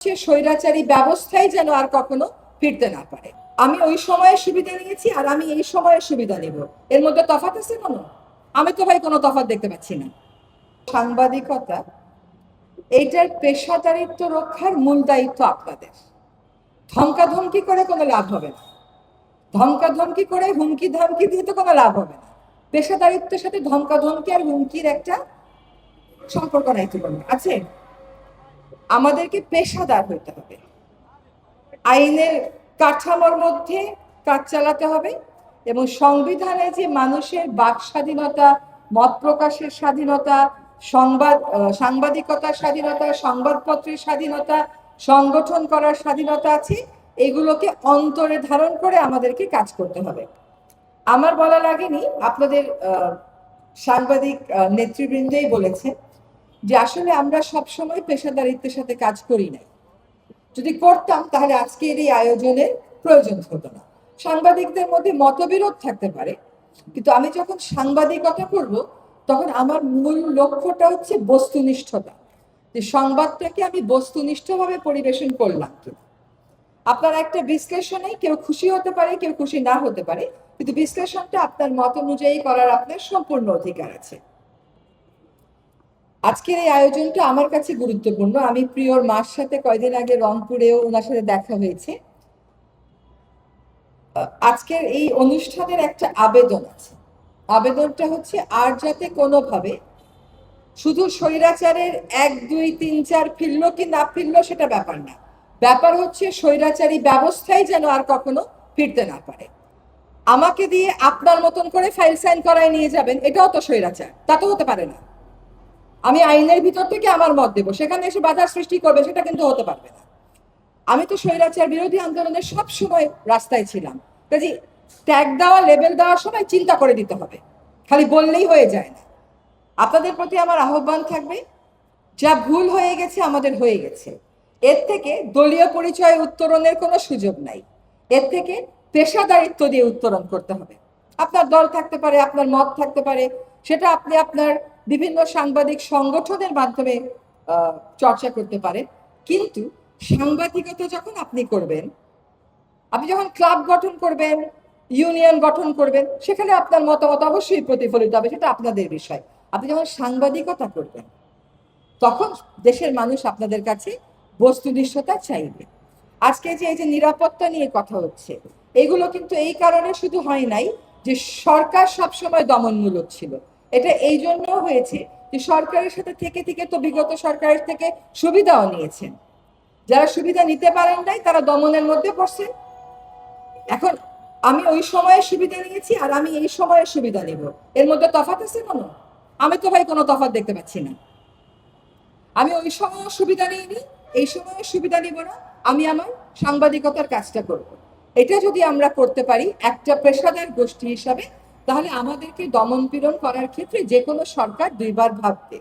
স্বৈরাচারী ব্যবস্থাই যেন আর কখনো ফিরতে না পারে। আমি ওই সময়ের সুবিধা নিয়েছি আর আমি এই সময়ের সুবিধা নেব, এর মধ্যে তফাৎ আছে কোনো? আমি তো ভাই কোনো তফাৎ দেখতে পাচ্ছি না। সাংবাদিকতা এইটার পেশাদারিত্ব রক্ষার মূল দায়িত্ব আপনাদের। ধমকাধমকি করে কোনো লাভ হবে না, ধমকাধমকি করে হুমকি ধামকি দিয়ে তো কোনো লাভ হবে না। পেশাদারিত্বের সাথে ধমকাধমকি আর হুমকির একটা সম্পর্ক নাই তো আছে। আমাদেরকে পেশাদার হইতে হবে, আইনের কাঠামোর মধ্যে কাজ চালাতে হবে এবং সংবিধানে যে মানুষের বাক স্বাধীনতা, মত প্রকাশের স্বাধীনতা, সাংবাদিকতার স্বাধীনতা, সংবাদপত্রের স্বাধীনতা, সংগঠন করার স্বাধীনতা আছে, এগুলোকে অন্তরে ধারণ করে আমাদেরকে কাজ করতে হবে। আমার বলা লাগেনি, আপনাদের সাংবাদিক নেতৃবৃন্দেই বলেছে যে আসলে আমরা সবসময় পেশাদারিত্বের সাথে কাজ করি নাই। যদি করতাম তাহলে আজকের এই আয়োজনের প্রয়োজন হতো না। সাংবাদিকদের মধ্যে মতবিরোধ থাকতে পারে, কিন্তু আমি যখন সাংবাদিকতা করব তখন আমার মূল লক্ষ্যটা হচ্ছে বস্তুনিষ্ঠতা, যে সংবাদটাকে আমি বস্তুনিষ্ঠভাবে পরিবেশন করলাম কিনা। আপনার একটা বিশ্লেষণে কেউ খুশি হতে পারে, কেউ খুশি না হতে পারে, কিন্তু বিশ্লেষণটা আপনার মত অনুযায়ী করার আপনার সম্পূর্ণ অধিকার আছে। আজকের এই আয়োজনটা আমার কাছে গুরুত্বপূর্ণ। আমি প্রিয়র মার সাথে কয়দিন আগে রংপুরেও ওনার সাথে দেখা হয়েছে। আজকের এই অনুষ্ঠানের একটা আবেদন আছে। আবেদনটা হচ্ছে আর যাতে কোনোভাবে শুধু স্বৈরাচারের 1, 2, 3, 4 ফিরলো কি না ফিরলো সেটা ব্যাপার না, ব্যাপার হচ্ছে স্বৈরাচারী ব্যবস্থাই যেন আর কখনো ফিরতে না পারে। আমাকে দিয়ে আপনার মতন করে ফাইল সাইন করায় নিয়ে যাবেন, এটাও তো স্বৈরাচার, তা তো হতে পারে না। আমি আইনের ভিতর থেকে আমার মত দেবো, সেখানে এসে বাধার সৃষ্টি করবে, সেটা কিন্তু হতে পারবে না। আমি তো স্বৈরাচার বিরোধী আন্দোলনে সব সময় রাস্তায় ছিলাম, কাজে ট্যাগ দেওয়া, লেবেল দেওয়ার সময় চিন্তা করে দিতে হবে, খালি বললেই হয়ে যায় না। আপনাদের প্রতি আমার আহ্বান থাকবে, যা ভুল হয়ে গেছে আমাদের হয়ে গেছে, এর থেকে দলীয় পরিচয় উত্তরণের কোনো সুযোগ নাই। এর থেকে পেশাদারিত্ব দিয়ে উত্তরণ করতে হবে। আপনার দল থাকতে পারে, আপনার মত থাকতে পারে, সেটা আপনি আপনার বিভিন্ন সাংবাদিক সংগঠনের মাধ্যমে চর্চা করতে পারেন, কিন্তু সাংবাদিকতা যখন আপনি করবেন, আপনি যখন ক্লাব গঠন করবেন, ইউনিয়ন গঠন করবেন, সেখানে আপনার মতামত অবশ্যই প্রতিফলিত হবে, সেটা আপনাদের বিষয়। আপনি যখন সাংবাদিকতা করবেন তখন দেশের মানুষ আপনাদের কাছে বস্তুনিষ্ঠতা চাইবে। আজকে যে এই যে নিরাপত্তা নিয়ে কথা হচ্ছে, এগুলো কিন্তু এই কারণে শুধু হয় নাই যে সরকার সবসময় দমনমূলক ছিল, এটা এই জন্য হয়েছে যে সরকারের সাথে থেকে থেকে তো বিগত সরকারের থেকে সুবিধাও নিয়েছেন। যারা সুবিধা নিতে পারেন নাই তারা দমনের মধ্যে পড়ছেন। এখন আমি ওই সময়ের সুবিধা নিয়েছি আর আমি এই সময়ের সুবিধা নেব, এর মধ্যে তফাৎ আছে কোনো? আমি তো ভাই কোনো তফাৎ দেখতে পাচ্ছি না। আমি ওই সময়ের সুবিধা নিইনি, এই সময়ের সুবিধা নিব না, আমি আমার সাংবাদিকতার কাজটা করব। এটা যদি আমরা করতে পারি একটা পেশাদার গোষ্ঠী হিসাবে, তাহলে আমাদেরকে দমন পীড়ন করার ক্ষেত্রে যে কোনো সরকার দুইবার ভাববে।